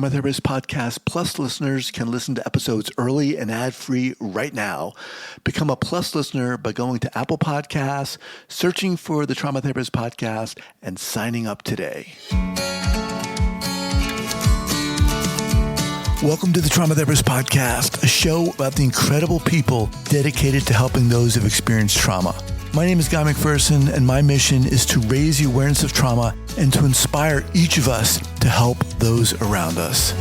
Trauma Therapist Podcast Plus listeners can listen to episodes early and ad-free right now. Become a Plus listener by going to Apple Podcasts, searching for the Trauma Therapist Podcast, and signing up today. Welcome to the Trauma Therapist Podcast, a show about the incredible people dedicated to helping those who've experienced trauma. My name is Guy McPherson, and my mission is to raise the awareness of trauma and to inspire each of us to help those around us.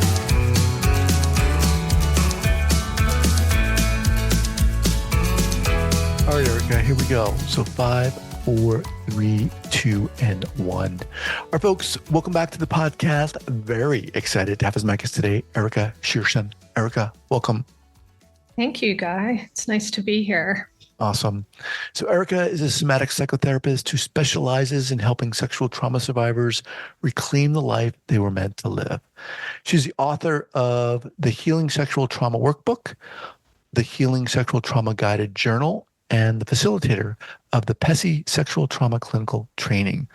All right, Erika, here we go. So 5, 4, 3, 2, and 1. All right, folks, welcome back to the podcast. I'm very excited to have as my guest today, Erika Shershun. Erika, welcome. Thank you, Guy. It's nice to be here. Awesome. So Erika is a somatic psychotherapist who specializes in helping sexual trauma survivors reclaim the life they were meant to live. She's the author of the Healing Sexual Trauma Workbook, the Healing Sexual Trauma Guided Journal, and the facilitator of the PESI Sexual Trauma Clinical Training,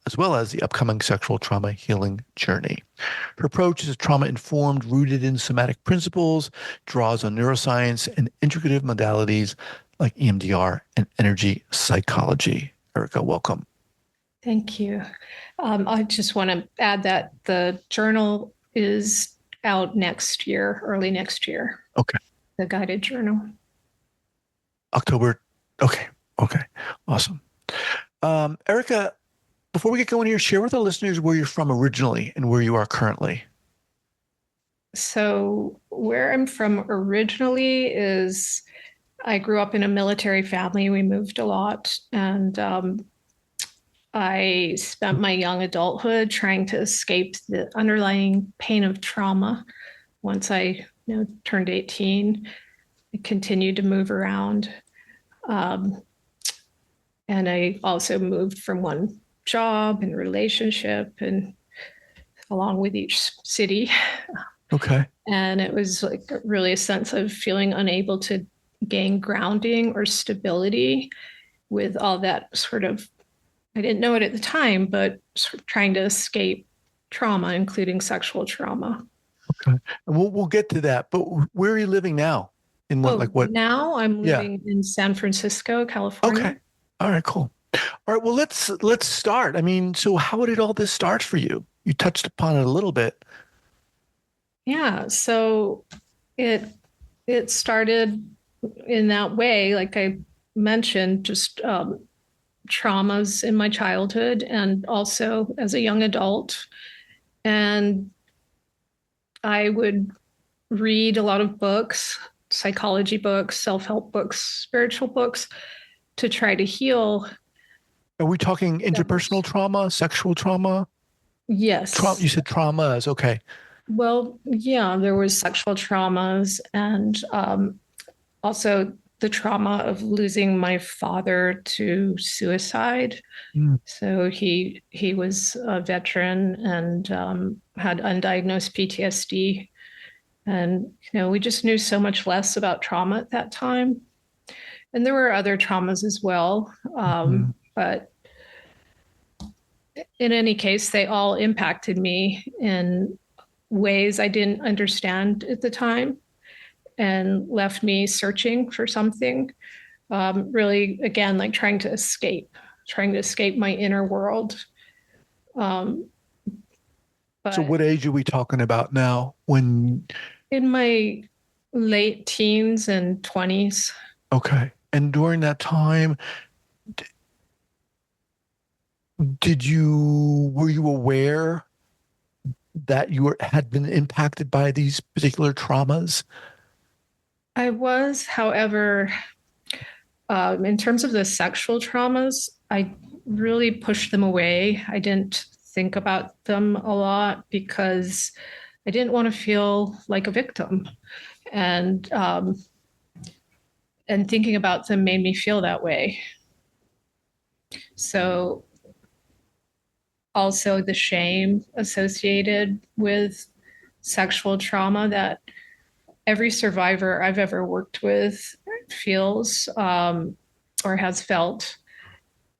as well as the upcoming Sexual Trauma Healing Journey. Her approach is trauma-informed, rooted in somatic principles, draws on neuroscience and integrative modalities like EMDR and energy psychology. Erika, welcome. Thank you. I just want to add that the journal is out next year, early next year. Okay. The guided journal. October. Okay. Awesome. Erika, before we get going here, share with our listeners where you're from originally and where you are currently. So where I'm from originally is I grew up in a military family. We moved a lot, and I spent my young adulthood trying to escape the underlying pain of trauma. Once I turned 18, I continued to move around. And I also moved from one job and relationship and along with each city. Okay. And it was like really a sense of feeling unable to gain grounding or stability with all that sort of, I didn't know it at the time, but sort of trying to escape trauma, including sexual trauma. Okay. And we'll get to that, but where are you living now? In what? Now I'm living in San Francisco, California. Okay. All right, cool. All right, well, let's start. I mean, so how did all this start for you? You touched upon it a little bit. Yeah, so it started in that way, like I mentioned, just traumas in my childhood and also as a young adult. And I would read a lot of books, psychology books, self-help books, spiritual books to try to heal. Are we talking interpersonal trauma, sexual trauma? Yes. You said traumas. Okay. Well, yeah, there was sexual traumas and also the trauma of losing my father to suicide. So he was a veteran and had undiagnosed PTSD. And, we just knew so much less about trauma at that time. And there were other traumas as well. But in any case, they all impacted me in ways I didn't understand at the time and left me searching for something, really, again, like trying to escape my inner world. So what age are we talking about now? When in my late teens and 20s. Okay. And during that time, were you aware that you had been impacted by these particular traumas? I was, however, in terms of the sexual traumas, I really pushed them away. I didn't think about them a lot because I didn't want to feel like a victim. And thinking about them made me feel that way. So also the shame associated with sexual trauma that every survivor I've ever worked with feels or has felt.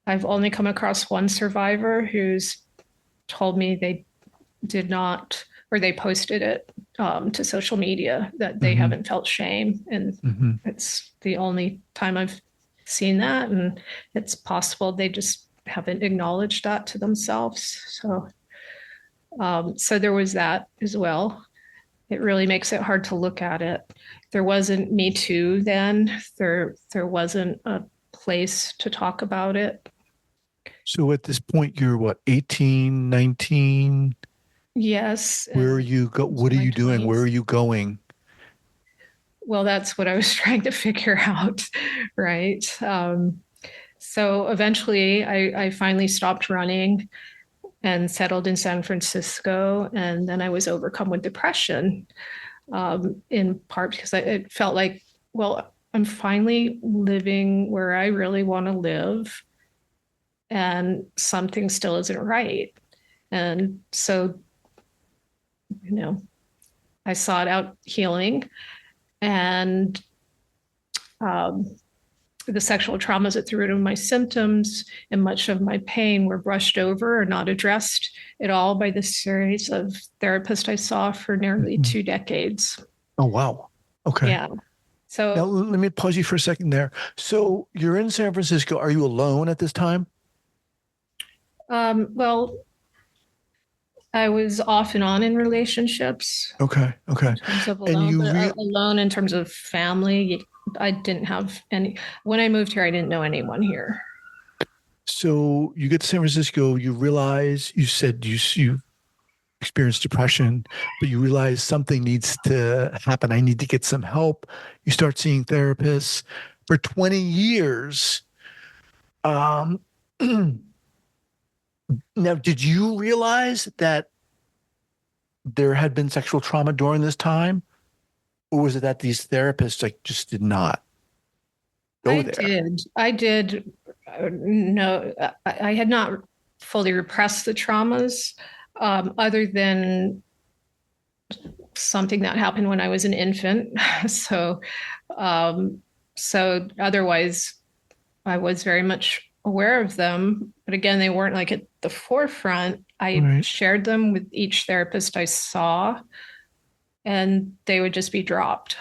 I've only come across one survivor who's told me they did not or they posted it to social media that they Mm-hmm. haven't felt shame. And Mm-hmm. it's the only time I've seen that. And it's possible they just haven't acknowledged that to themselves. So there was that as well. It really makes it hard to look at it. There wasn't Me Too then. There wasn't a place to talk about it. So at this point, you're what, 18, 19? Yes, Where are and you go? What into are my you doing? Where are 20s. you going? Well, that's what I was trying to figure out, right? So eventually, I finally stopped running and settled in San Francisco, and then I was overcome with depression, in part because it felt like, well, I'm finally living where I really want to live, and something still isn't right. And so, you know, I sought out healing, and um, the sexual traumas at the root of my symptoms and much of my pain were brushed over or not addressed at all by the series of therapists I saw for nearly Mhm. 2 decades. Oh, wow. Okay. Yeah. Now, So, let me pause you for a second there. So you're in San Francisco. Are you alone at this time? well, I was off and on in relationships Okay. in Okay. terms of And alone, but alone in terms of family. I didn't have any. When I moved here, I didn't know anyone here. so you get to San Francisco, you realize you said you experienced depression, but you realize something needs to happen. I need to get some help. You start seeing therapists for 20 years. Um, Now, did you realize that there had been sexual trauma during this time? Or was it that these therapists like just did not go I there? did. I did. No, I had not fully repressed the traumas, other than something that happened when I was an infant. So, um, so otherwise, I was very much aware of them. But again, they weren't like at the forefront. I Right. shared them with each therapist I saw, and they would just be dropped.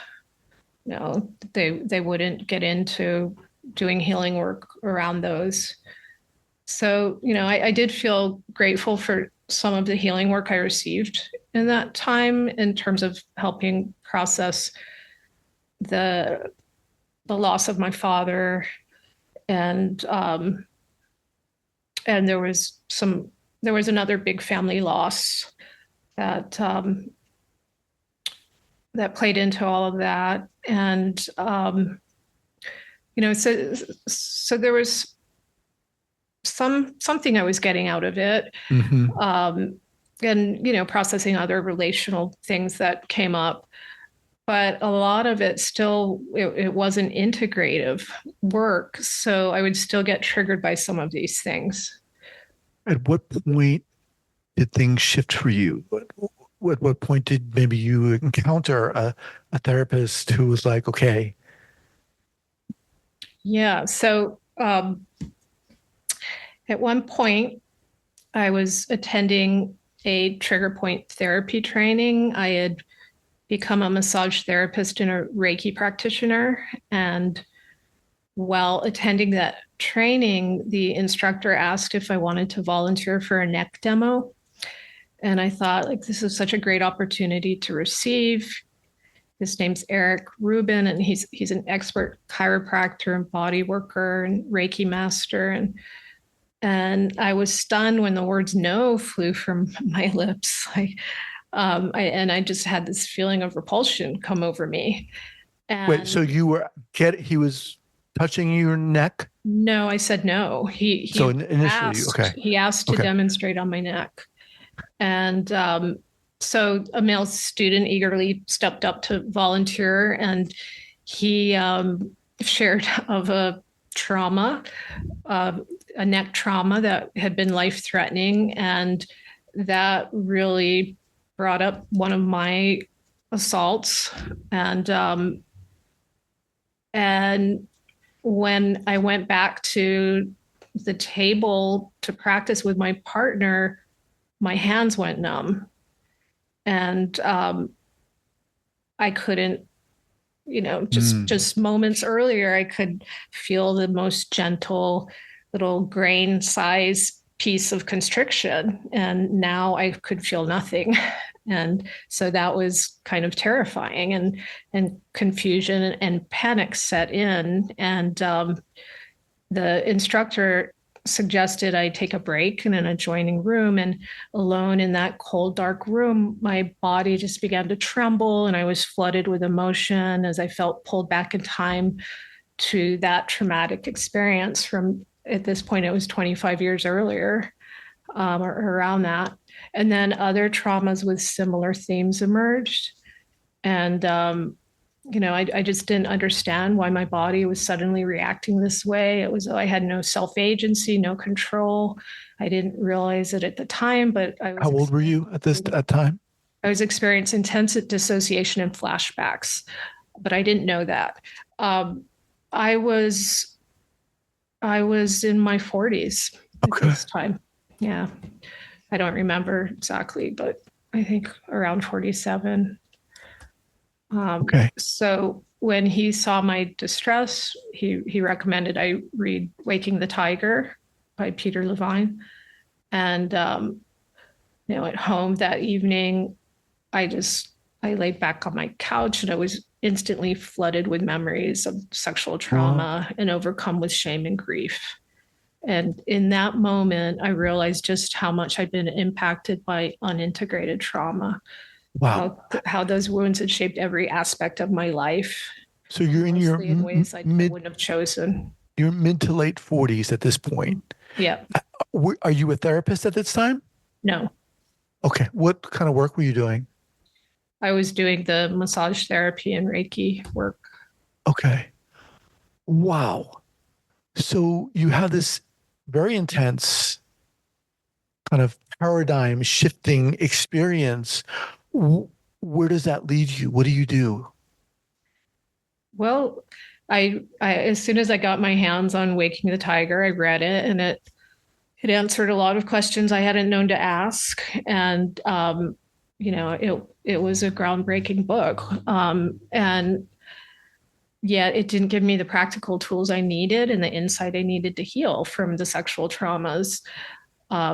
They wouldn't get into doing healing work around those. So, I did feel grateful for some of the healing work I received in that time in terms of helping process the the loss of my father, and and there was another big family loss that that played into all of that. And so there was something I was getting out of it. Mm-hmm. um, and processing other relational things that came up, but a lot of it still, it wasn't integrative work, so I would still get triggered by some of these things. At what point did things shift for you? What point did maybe you encounter a therapist who was like, okay, Yeah, so at one point I was attending a trigger point therapy training. I had become a massage therapist and a Reiki practitioner, and while attending that training, the instructor asked if I wanted to volunteer for a neck demo. And I thought, like, this is such a great opportunity to receive. His name's Eric Rubin, and he's an expert chiropractor and body worker and Reiki master. And I was stunned when the words "no" flew from my lips. I just had this feeling of repulsion come over me. wait, so And he was touching your neck? no, I said no. So He initially, asked okay, he asked to okay. demonstrate on my neck. And so a male student eagerly stepped up to volunteer, and he shared of trauma, uh, a neck trauma that had been life threatening. And that really brought up one of my assaults. And when I went back to the table to practice with my partner, my hands went numb. And I couldn't, Mm. just moments earlier, I could feel the most gentle little grain size piece of constriction. And now I could feel nothing. And so that was kind of terrifying, and confusion and panic set in. And the instructor suggested I take a break in an adjoining room. And alone in that cold, dark room, my body just began to tremble, and I was flooded with emotion as I felt pulled back in time to that traumatic experience from, at this point, it was 25 years earlier, or around that. And then other traumas with similar themes emerged. And I just didn't understand why my body was suddenly reacting this way. It was, I had no self agency, no control. I didn't realize it at the time, but How old were you at this at time? I was experiencing intense dissociation and flashbacks, but I didn't know that. Um, I was I was in my 40s at Okay. this time. Yeah, I don't remember exactly, but I think around 47. Okay. So when he saw my distress, he recommended I read Waking the Tiger by Peter Levine. And at home that evening, I laid back on my couch, and I was instantly flooded with memories of sexual Wow. trauma and overcome with shame and grief. And in that moment, I realized just how much I'd been impacted by unintegrated trauma, Wow. how those wounds had shaped every aspect of my life, So you're in your mostly in ways I mid, wouldn't have chosen. your mid to late 40s at this point. Yeah, Are you a therapist at this time? no, Okay. What kind of work were you doing? I was doing the massage therapy and Reiki work. Okay. Wow. So you have this very intense kind of paradigm shifting experience. Where does that lead you? What do you do? Well, I as soon as I got my hands on Waking the Tiger, I read it, and it answered a lot of questions I hadn't known to ask. And it was a groundbreaking book. And yet it didn't give me the practical tools I needed and the insight I needed to heal from the sexual traumas.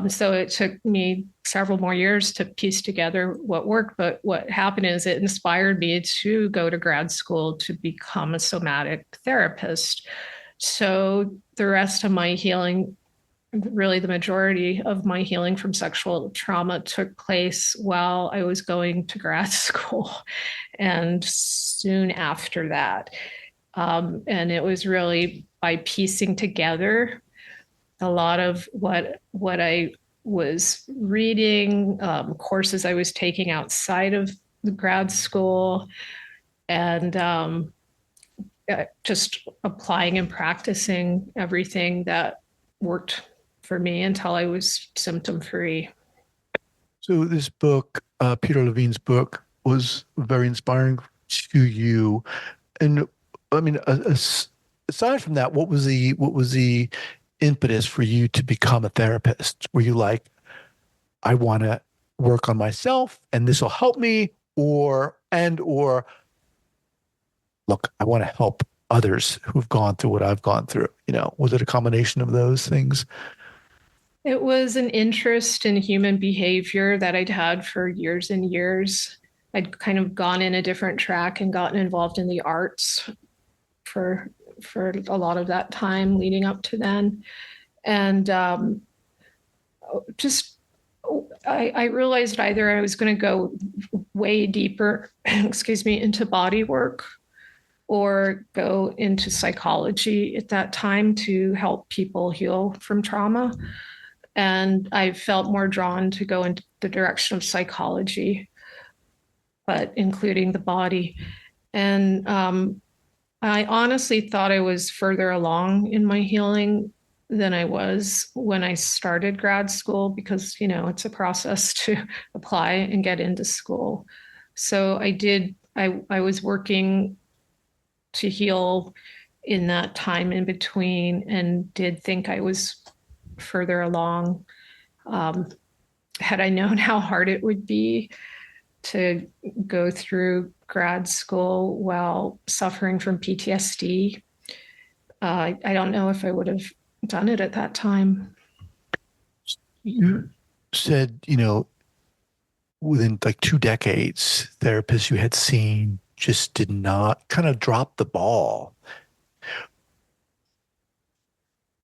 So it took me several more years to piece together what worked. But what happened is it inspired me to go to grad school to become a somatic therapist. So the rest of my healing, really the majority of my healing from sexual trauma, took place while I was going to grad school and soon after that. And it was really by piecing together a lot of what I was reading, courses I was taking outside of the grad school, and just applying and practicing everything that worked for me until I was symptom free. So this book, Peter Levine's book, was very inspiring to you. And I mean, aside from that, what was the impetus for you to become a therapist? Were you like, I want to work on myself, and this will help me, or look, I want to help others who've gone through what I've gone through? Was it a combination of those things? It was an interest in human behavior that I'd had for years and years. I'd kind of gone in a different track and gotten involved in the arts for a lot of that time leading up to then. And just I realized either I was going to go way deeper, excuse me, into body work, or go into psychology at that time to help people heal from trauma. And I felt more drawn to go in the direction of psychology, but including the body. And I honestly thought I was further along in my healing than I was when I started grad school, because, it's a process to apply and get into school. So I was working to heal in that time in between, and did think I was further along. Um, had I known how hard it would be to go through grad school while suffering from PTSD. I don't know if I would have done it at that time. You said, within like 2 decades, therapists you had seen just did not kind of drop the ball.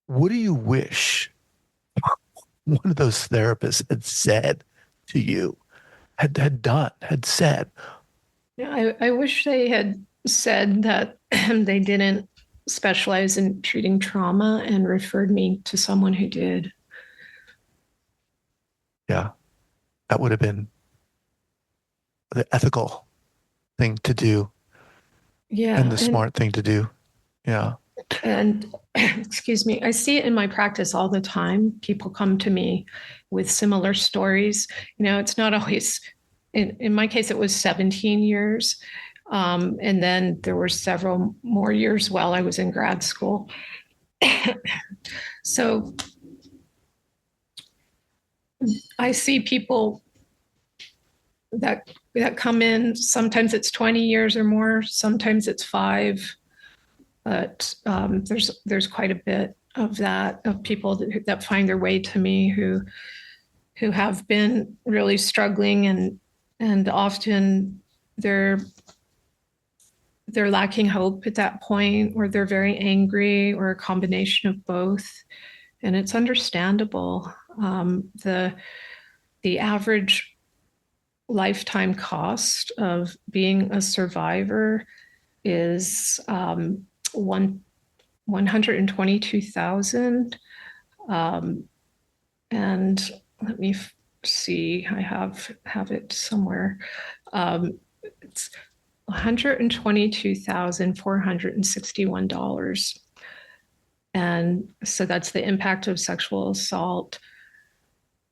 What do you wish one of those therapists had said to you, had said? Yeah, I wish they had said that they didn't specialize in treating trauma and referred me to someone who did. Yeah, that would have been the ethical thing to do and Yeah, the smart thing to do. Yeah. and excuse me, I see it in my practice all the time. People come to me with similar stories. It's not always, in my case, it was 17 years. And then there were several more years while I was in grad school. So I see people that come in. Sometimes it's 20 years or more. Sometimes it's 5. But there's quite a bit of that, of people that find their way to me who have been really struggling, and often they're lacking hope at that point, or they're very angry, or a combination of both. And it's understandable. The average lifetime cost of being a survivor is 122,000. And let me see, I have it somewhere. It's $122,461. And so that's the impact of sexual assault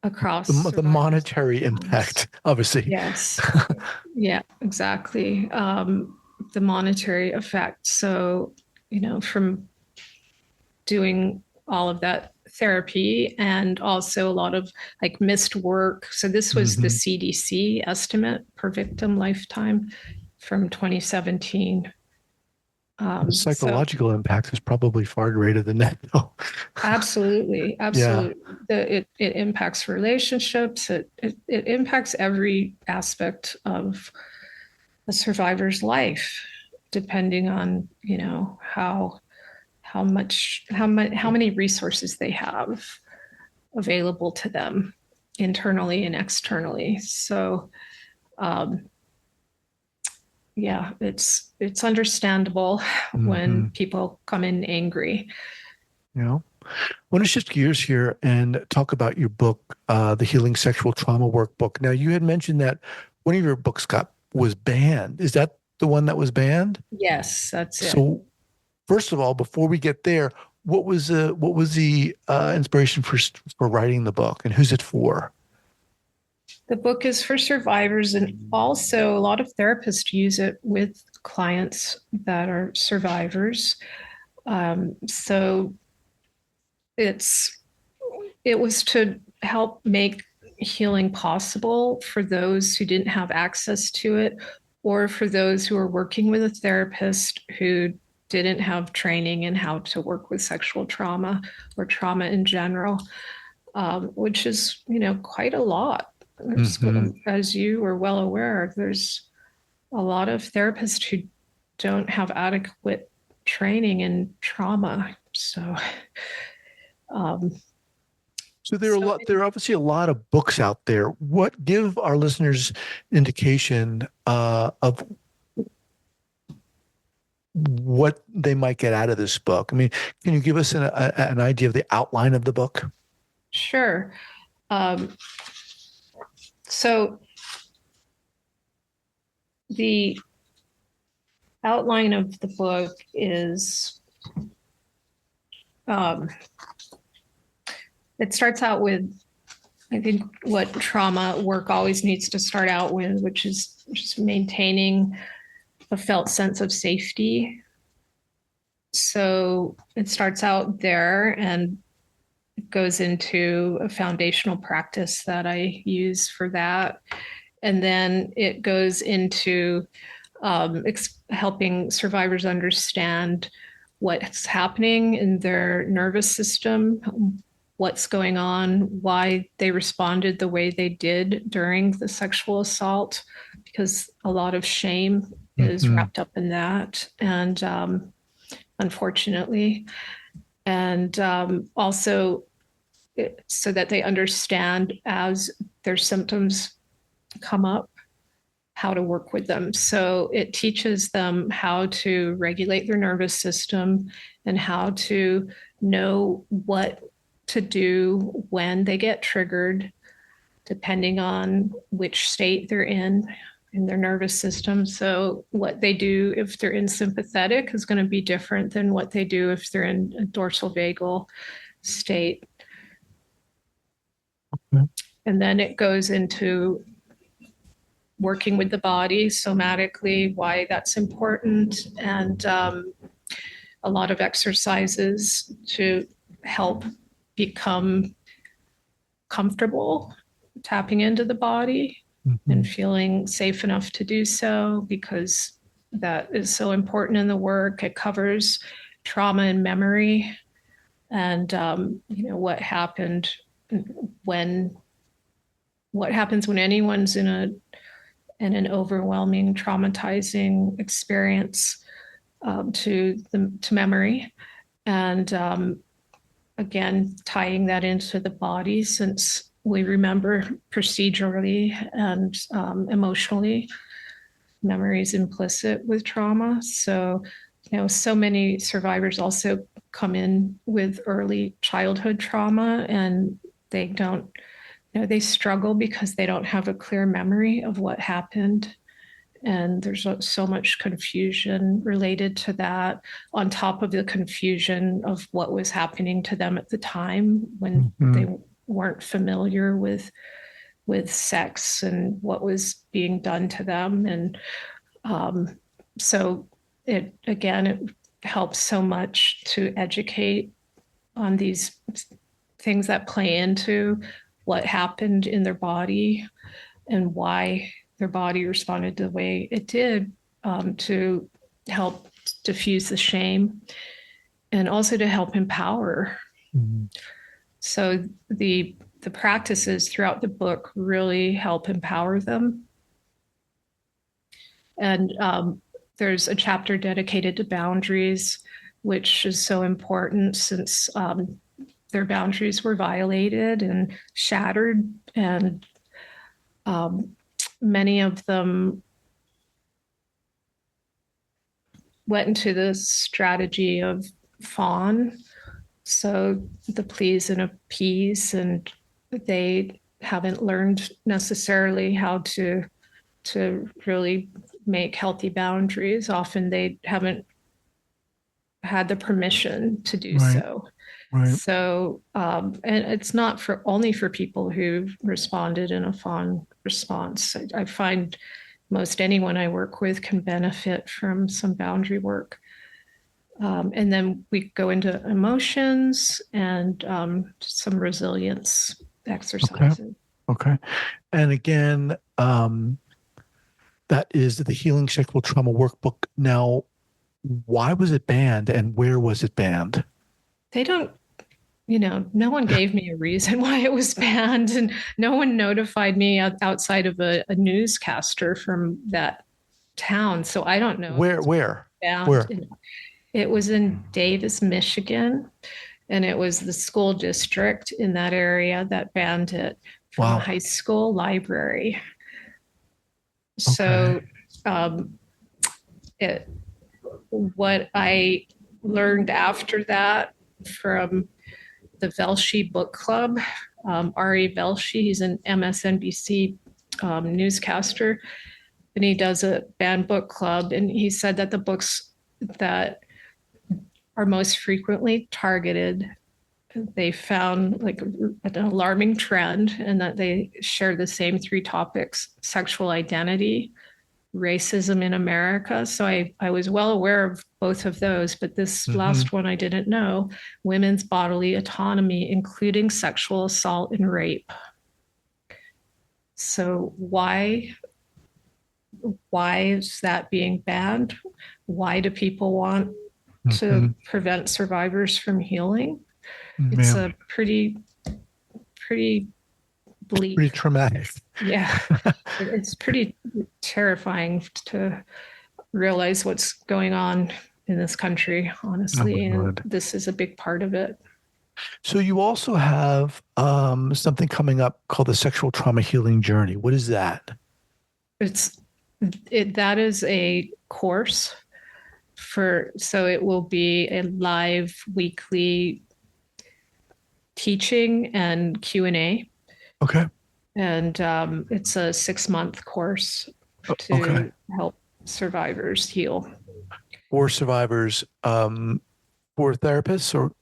across The monetary impact, obviously. Yes. Yeah, exactly. The monetary effect. So, from doing all of that therapy and also a lot of like missed work. So this was the CDC estimate per victim lifetime from 2017. The psychological impact is probably far greater than that, though. Absolutely, Yeah. absolutely. It impacts relationships. It impacts every aspect of a survivor's life, depending on how many resources they have available to them internally and externally. So yeah, it's understandable when people come in angry. I want to shift gears here and talk about your book, The Healing Sexual Trauma Workbook. Now, you had mentioned that one of your books was banned. Is that the one that was banned? Yes, that's it. So, first of all, before we get there, what was the inspiration for writing the book, and who's it for? The book is for survivors, and also a lot of therapists use it with clients that are survivors. So it was to help make healing possible for those who didn't have access to it, or for those who are working with a therapist who didn't have training in how to work with sexual trauma or trauma in general, which is, quite a lot. As you are well aware, there's a lot of therapists who don't have adequate training in trauma. So there are obviously a lot of books out there. What give our listeners indication of what they might get out of this book? I mean, can you give us an idea of the outline of the book? Sure. So the outline of the book is it starts out with, I think, what trauma work always needs to start out with, which is just maintaining a felt sense of safety. So it starts out there and it goes into a foundational practice that I use for that. And then it goes into helping survivors understand what's happening in their nervous system, what's going on, why they responded the way they did during the sexual assault, because a lot of shame is Mm-hmm. wrapped up in that. And unfortunately, and also so that they understand as their symptoms come up how to work with them. So it teaches them how to regulate their nervous system and how to know what to do when they get triggered, depending on which state they're in their nervous system. So what they do if they're in sympathetic is going to be different than what they do if they're in a dorsal vagal state. Okay. And then it goes into working with the body somatically, why that's important, and a lot of exercises to help become comfortable tapping into the body Mm-hmm. and feeling safe enough to do so, because that is so important in the work. It covers trauma and memory, and what happened when what happens when anyone's in an overwhelming, traumatizing experience to memory, and again tying that into the body, since we remember procedurally and emotionally. Memory is implicit with trauma, so so many survivors also come in with early childhood trauma, and they don't they struggle because they don't have a clear memory of what happened. And there's so much confusion related to that, on top of the confusion of what was happening to them at the time when Mm-hmm. they weren't familiar with sex and what was being done to them. And so it helps so much to educate on these things that play into what happened in their body and why their body responded the way it did, to help diffuse the shame and also to help empower. Mm-hmm. So the practices throughout the book really help empower them. And there's a chapter dedicated to boundaries, which is so important since their boundaries were violated and shattered, and many of them went into the strategy of fawn, so the please and appease, and they haven't learned necessarily how to really make healthy boundaries. Often they haven't had the permission to do Right. so. Right. So, and it's not for only for people who responded in a fawn response. I find most anyone I work with can benefit from some boundary work. And then we go into emotions and some resilience Okay. exercises. Okay. And again, that is the Healing Sexual Trauma Workbook. Now, why was it banned and where was it banned? They don't, no one gave me a reason why it was banned, and no one notified me outside of a newscaster from that town. So I don't know if Where, it's where, banned. where? It was in Davis, Michigan, and it was the school district in that area that banned it from a Wow. high school library. Okay. So, um, it, what I learned after that from the Velshi Book Club, Ari Velshi, he's an MSNBC newscaster, and he does a banned book club. And he said that the books that are most frequently targeted, they found like an alarming trend, and that they share the same three topics: sexual identity, racism in America. So I was well aware of both of those, but this Mm-hmm. last one I didn't know: women's bodily autonomy, including sexual assault and rape. So why is that being banned? Why do people want to prevent survivors from healing? It's Yeah. a pretty bleak. Pretty traumatic. Yeah. It's pretty terrifying to realize what's going on in this country, Oh my honestly. And God. this is a big part of it. So you also have something coming up called the Sexual Trauma Healing Journey. What is that? It's that is a course so it will be a live weekly teaching and Q&A. Okay. And it's a 6-month course Okay. to help survivors heal. For survivors, for therapists or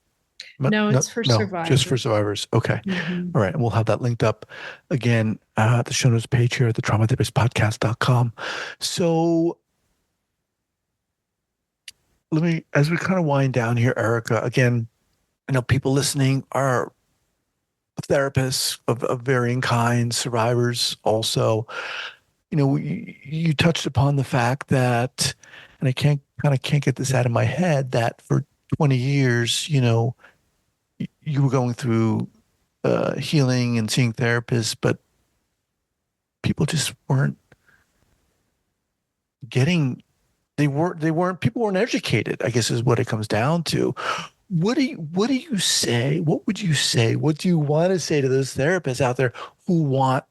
No, no, it's for no, just for survivors. survivors. Okay. Mm-hmm. All right. And we'll have that linked up again at the show notes page here at the traumatherapistpodcast.com. So as we kind of wind down here, Erika, again, I know people listening are therapists of varying kinds, survivors also. You touched upon the fact that, and I can't get this out of my head, that for 20 years, you were going through healing and seeing therapists, but people just weren't getting, people weren't educated, I guess is what it comes down to. What do you say? What would you say? What do you want to say to those therapists out there who want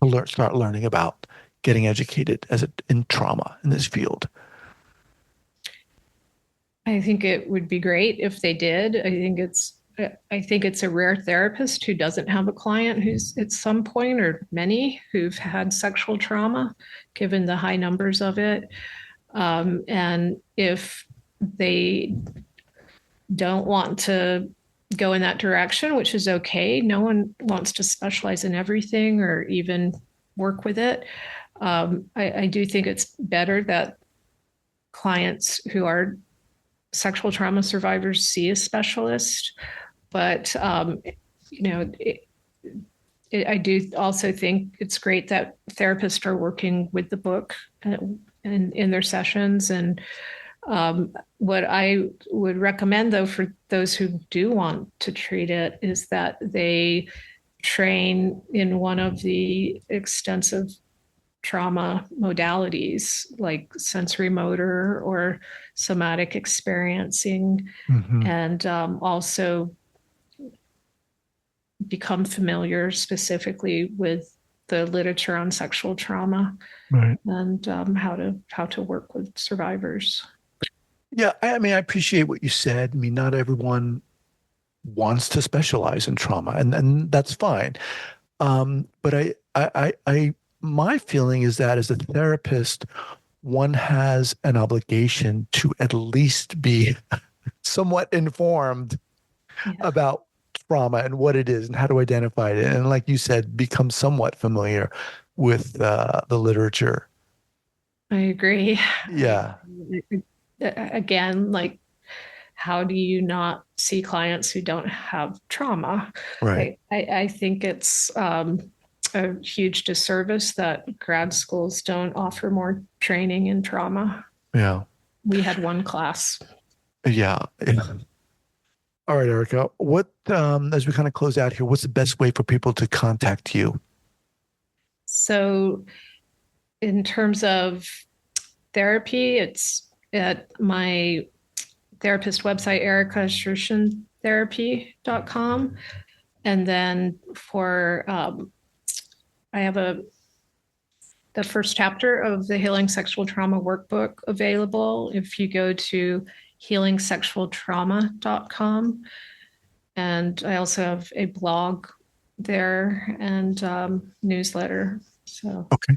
to start learning about getting educated in trauma in this field? I think it would be great if they did. I think it's a rare therapist who doesn't have a client who's at some point or many who've had sexual trauma, given the high numbers of it. And if they don't want to go in that direction, which is okay, no one wants to specialize in everything or even work with it. I do think it's better that clients who are sexual trauma survivors see a specialist, but you know, I do also think it's great that therapists are working with the book in their sessions. And what I would recommend, though, for those who do want to treat it, is that they train in one of the extensive trauma modalities like sensory motor or somatic experiencing, Mm-hmm. and also become familiar specifically with the literature on sexual trauma Right. and how to work with survivors. Yeah, I mean, I appreciate what you said. I mean, not everyone wants to specialize in trauma, and that's fine. But my feeling is that as a therapist, one has an obligation to at least be somewhat informed Yeah, about trauma and what it is and how to identify it. And like you said, become somewhat familiar with the literature. I agree. Yeah, Again, like, how do you not see clients who don't have trauma? right. I think it's a huge disservice that grad schools don't offer more training in trauma. Yeah. We had one class. Yeah. Yeah. All right, Erica. As we kind of close out here, what's the best way for people to contact you? So, in terms of therapy, it's at my therapist website, Erika Shershun therapy.com. And then I have the first chapter of the Healing Sexual Trauma Workbook available if you go to healingsexualtrauma.com. And I also have a blog there and newsletter. So, Okay.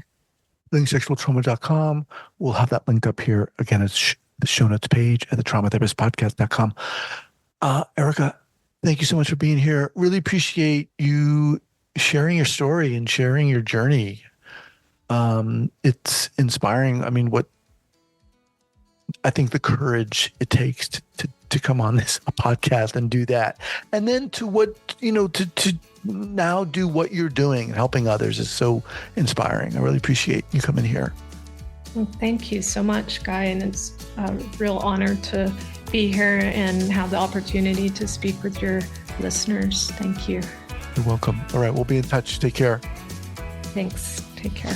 Linksexualtrauma.com. We'll have that linked up here. Again, it's the show notes page at the traumatherapistpodcast.com. Erika, thank you so much for being here. Really appreciate you sharing your story and sharing your journey. It's inspiring. I mean, I think the courage it takes to come on this podcast and do that. And then to now do what you're doing and helping others is so inspiring. I really appreciate you coming here. Well, thank you so much, Guy. And it's a real honor to be here and have the opportunity to speak with your listeners. Thank you. You're welcome. All right. We'll be in touch. Take care. Thanks. Take care.